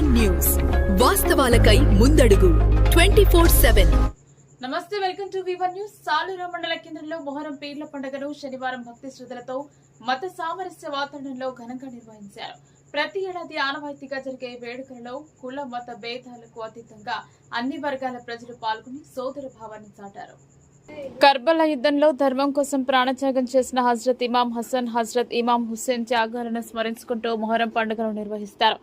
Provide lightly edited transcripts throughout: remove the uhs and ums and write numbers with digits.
V1 news వాస్తవాలకై ముందడుగు 24/7. నమస్తే, welcome to V1 news. Saluru మండల కేంద్రంలో మొహరం పీర్ల పండుగను శనివారం భక్తి శ్రద్ధలతో మత సామరస్య వాతావరణంలో ఘనంగా నిర్వహించారు. ప్రతి ఏడాది ఆనవాయితీగా జరిగే వేడుకలలో కుల మత భేదాలకు అతీతంగా అన్ని వర్గాల ప్రజలు పాల్గొని సోదర భావాన్ని చాటారు. కర్బలా యుద్ధంలో ధర్మం కోసం ప్రాణత్యాగం చేసిన హజ్రత్ ఇమాం హసన్, హజ్రత్ ఇమాం హుస్సేన్ త్యాగాలను స్మరించుకుంటూ మొహరం పండుగను నిర్వహిస్తారు.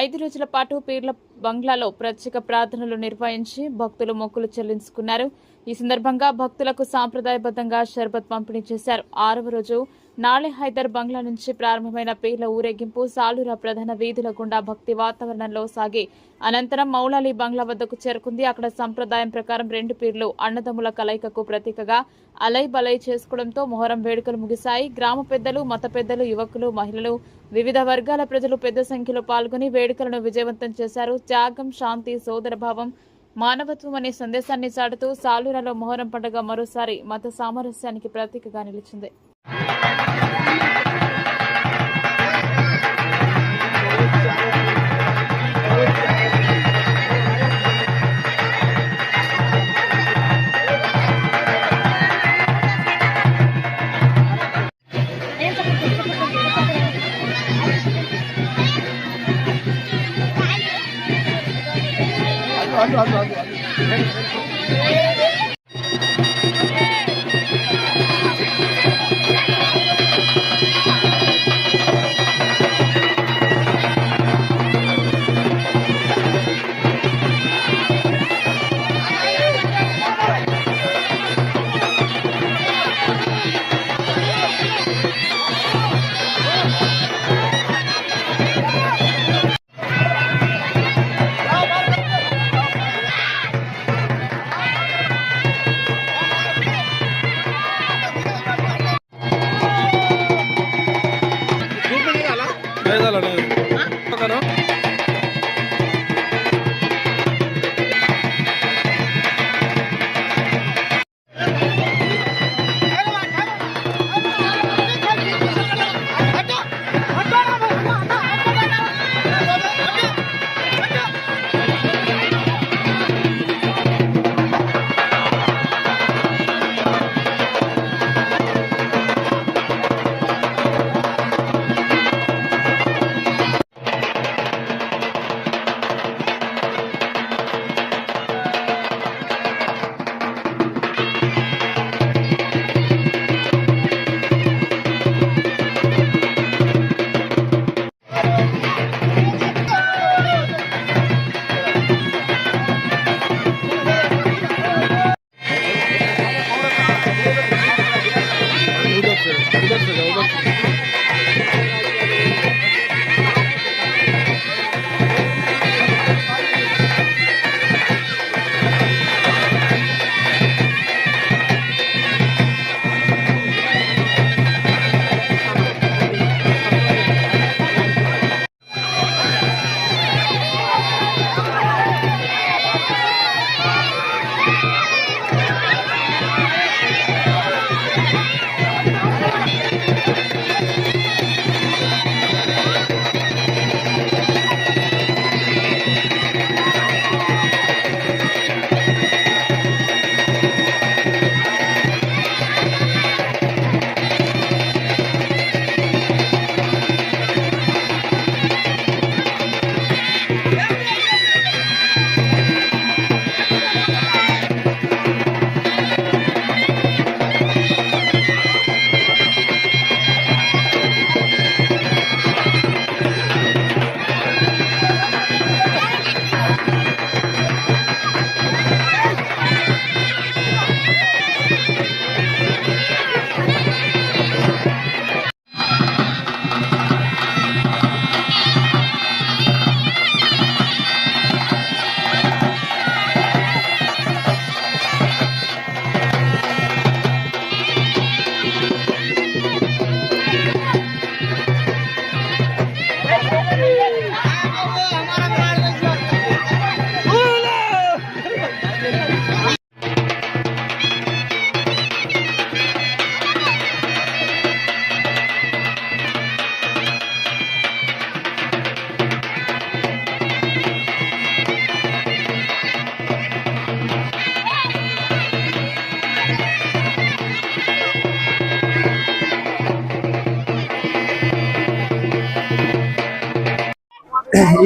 5 రోజుల పాటు పీర్ల బంగ్లాలో ప్రత్యేక ప్రార్థనలు నిర్వహించి భక్తులు మొక్కులు చెల్లించుకున్నారు. ఈ సందర్భంగా భక్తులకు సాంప్రదాయబద్ధంగా షర్బత్ పంపిణీ చేశారు. 6వ రోజు నాళే హైదర్ బంగ్లా నుంచి ప్రారంభమైన పీర్ల ఊరేగింపు సాలూరా ప్రధాన వీధుల గుండా భక్తి వాతావరణంలో సాగి అనంతరం మౌలాలి బంగ్లా వద్దకు చేరుకుంది. అక్కడ సంప్రదాయం ప్రకారం 2 పీర్లు అన్నదమ్ముల కలయికకు ప్రతీకగా అలై బలై చేసుకోవడంతో మొహరం వేడుకలు ముగిశాయి. గ్రామ పెద్దలు, మత పెద్దలు, యువకులు, మహిళలు, వివిధ వర్గాల ప్రజలు పెద్ద సంఖ్యలో పాల్గొని వేడుకలను విజయవంతం చేశారు. త్యాగం, శాంతి, సోదరభావం, మానవత్వం అనే సందేశాన్ని చాటుతూ సాలూరాలో మొహరం పండుగ మరోసారి మత సామరస్యానికి ప్రతీకగా నిలిచింది.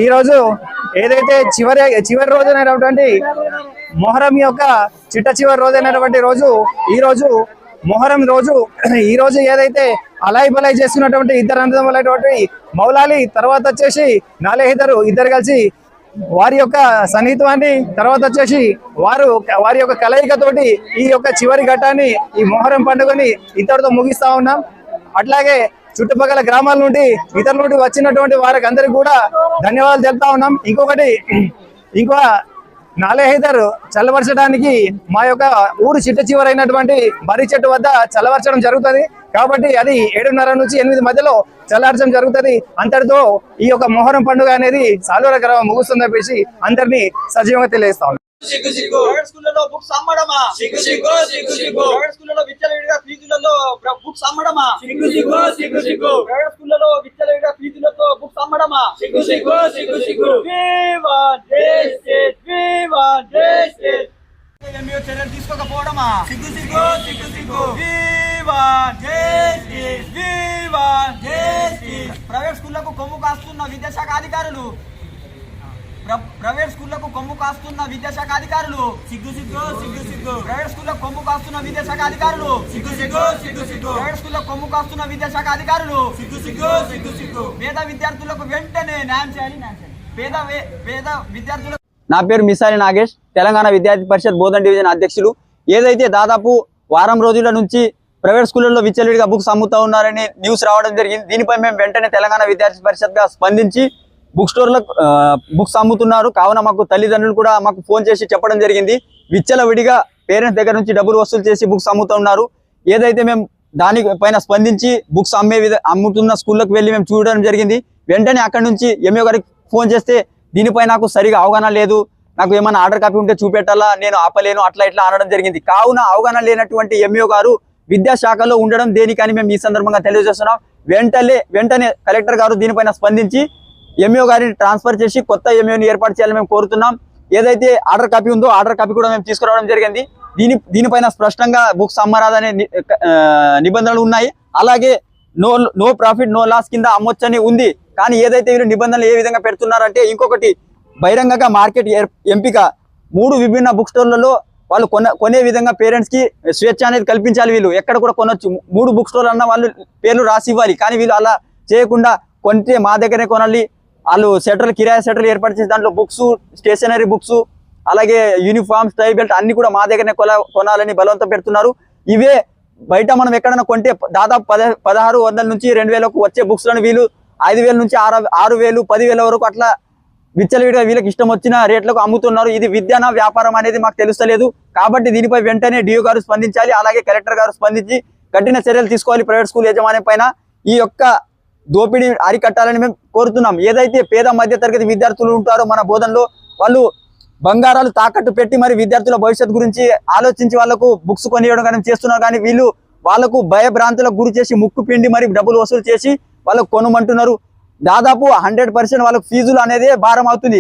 ఈరోజు ఏదైతే చివరి రోజైనటువంటి మొహరం యొక్క చివరి రోజైనటువంటి రోజు ఈ రోజు మొహరం రోజు ఈ రోజు ఏదైతే అలాయి బలాయి చేసుకున్నటువంటి ఇద్దరు అన్నదమ్ములైనటువంటి మౌలాలి తర్వాత వచ్చేసి ఇద్దరు కలిసి వారి యొక్క సన్నిహిత్వాన్ని తర్వాత వచ్చేసి వారి యొక్క కలయికతోటి ఈ యొక్క చివరి ఘట్టాన్ని ఈ మొహరం పండుగని ఇంతటితో ముగిస్తా ఉన్నాం. అట్లాగే చుట్టుపక్కల గ్రామాల నుండి ఇతరుల నుండి వచ్చినటువంటి వారికి అందరికి కూడా ధన్యవాదాలు తెలుపుతా ఉన్నాం. ఇంకో నాలేహైదర్ చల్లబరచడానికి మా యొక్క ఊరు చివరైనటువంటి మర్రి చెట్టు వద్ద చల్లబరచడం జరుగుతుంది. కాబట్టి అది 7:30 నుంచి 8 మధ్యలో చల్లార్చడం జరుగుతుంది. అంతటితో ఈ యొక్క మొహరం పండుగ అనేది సాలూరు గ్రామం ముగుస్తుందని చెప్పేసి అందరినీ సజీవంగా తెలియజేస్తా ఉన్నాం. ప్రైవేట్ స్కూళ్ళలో బుక్స్ అమ్మడమా ప్రైవేట్ స్కూళ్ళలో విచ్చలవిడిగా ఫీజులలో బుక్స్ అమ్మడమా ప్రైవేట్ స్కూళ్ళలో విచ్చలవిడిగా ఫీజులతో బుక్స్ అమ్మడమా చర్యలు తీసుకోకపోవడమా ప్రైవేట్ స్కూళ్లకు కొమ్ము కాస్తున్న విద్యాశాఖ అధికారులు ప్రైవేట్ స్కూళ్లకు కొమ్ము కాస్తున్న విద్యాశాఖ అధికారులు ప్రైవేట్ స్కూళ్లకు కొమ్ము కాస్తున్న విద్యాశాఖ అధికారులు ప్రైవేట్ స్కూళ్లకు కొమ్ము కాస్తున్న విద్యాశాఖ అధికారులు పేద విద్యార్థులకు వెంటనే న్యాయం చేయాలి. పేద విద్యార్థులకు. నా పేరు మిసాలి నాగేష్, తెలంగాణ విద్యార్థి పరిషత్ బోధన్ డివిజన్ అధ్యక్షులు. ఏదైతే దాదాపు వారం రోజుల నుంచి ప్రైవేట్ స్కూళ్ళలో విచ్చలవిడిగా బుక్స్ అమ్ముతా ఉన్నారని న్యూస్ రావడం జరిగింది. దీనిపై మేము వెంటనే తెలంగాణ విద్యార్థి పరిషత్గా స్పందించి బుక్ స్టోర్లకు బుక్స్ అమ్ముతున్నారు కావున మాకు తల్లిదండ్రులు కూడా మాకు ఫోన్ చేసి చెప్పడం జరిగింది. విచ్చలవిడిగా పేరెంట్స్ దగ్గర నుంచి డబ్బులు వసూలు చేసి బుక్స్ అమ్ముతున్నారు. ఏదైతే మేము దానిపైన స్పందించి బుక్స్ అమ్ముతున్న స్కూళ్ళకు వెళ్ళి మేము చూడడం జరిగింది. వెంటనే అక్కడి నుంచి ఎంఏ గారికి ఫోన్ చేస్తే దీనిపై నాకు సరిగా అవగాహన లేదు, నాకు ఏమైనా ఆర్డర్ కాపీ ఉంటే చూపెట్టాలా, నేను ఆపలేను, అట్లా ఇట్లా అనడం జరిగింది. కావున అవగాహన లేనటువంటి ఎంఈఓ గారు విద్యాశాఖలో ఉండడం దేనికని మేము ఈ సందర్భంగా తెలియజేస్తున్నాం. వెంటనే కలెక్టర్ గారు దీనిపైన స్పందించి ఎంఈఓ గారిని ట్రాన్స్ఫర్ చేసి కొత్త ఎంఈఓని ఏర్పాటు చేయాలని మేము కోరుతున్నాం. ఏదైతే ఆర్డర్ కాపీ ఉందో ఆర్డర్ కాపీ కూడా మేము తీసుకురావడం జరిగింది. దీనిపైన స్పష్టంగా బుక్స్ అమ్మరాదనే నిబంధనలు ఉన్నాయి. అలాగే నో ప్రాఫిట్ నో లాస్ కింద అమ్మొచ్చని ఉంది. కానీ ఏదైతే వీళ్ళు నిబంధనలు ఏ విధంగా పెడుతున్నారంటే, ఇంకొకటి బహిరంగంగా మార్కెట్ ఎంపిక 3 విభిన్న బుక్ స్టోర్లలో వాళ్ళు కొనే విధంగా పేరెంట్స్ కి స్వేచ్ఛ అనేది కల్పించాలి. వీళ్ళు ఎక్కడ కూడా కొనొచ్చు, 3 బుక్ స్టోర్లు అన్న వాళ్ళు పేర్లు రాసి ఇవ్వాలి. కానీ వీళ్ళు అలా చేయకుండా కొంటే మా దగ్గరే కొనాలి, వాళ్ళు కిరాయి సెటర్లు ఏర్పాటు చేసి దాంట్లో బుక్స్, స్టేషనరీ బుక్స్, అలాగే యూనిఫామ్స్, టై బెల్ట్ అన్ని కూడా మా దగ్గరనే కొనాలని బలవంతం పెడుతున్నారు. ఇవే బయట మనం ఎక్కడైనా కొంటే దాదాపు 1600 నుంచి 2000కు వచ్చే బుక్స్ లను వీళ్ళు 5000 నుంచి 6000, 10,000 వరకు అట్లా విచ్చలవిడిగా వీళ్ళకి ఇష్టం వచ్చిన రేట్లకు అమ్ముతున్నారు. ఇది విద్యాన వ్యాపారం అనేది మాకు తెలుస్తలేదు. కాబట్టి దీనిపై వెంటనే డిఓ గారు స్పందించాలి, అలాగే కలెక్టర్ గారు స్పందించి కఠిన చర్యలు తీసుకోవాలి. ప్రైవేట్ స్కూల్ యాజమాన్యం పైన ఈ యొక్క దోపిడీ అరికట్టాలని మేము కోరుతున్నాం. ఏదైతే పేద మధ్య తరగతి విద్యార్థులు ఉంటారో మన బోధనలో, వాళ్ళు బంగారాలు తాకట్టు పెట్టి మరి విద్యార్థుల భవిష్యత్తు గురించి ఆలోచించి వాళ్ళకు బుక్స్ కొనియడం కానీ చేస్తున్నారు. కానీ వీళ్ళు వాళ్ళకు భయభ్రాంతులకు గురి చేసి ముక్కు పిండి మరి డబ్బులు వసూలు చేసి వాళ్ళకు కొనమంటున్నారు. దాదాపు 100% వాళ్ళకు ఫీజులు అనేది భారం అవుతుంది.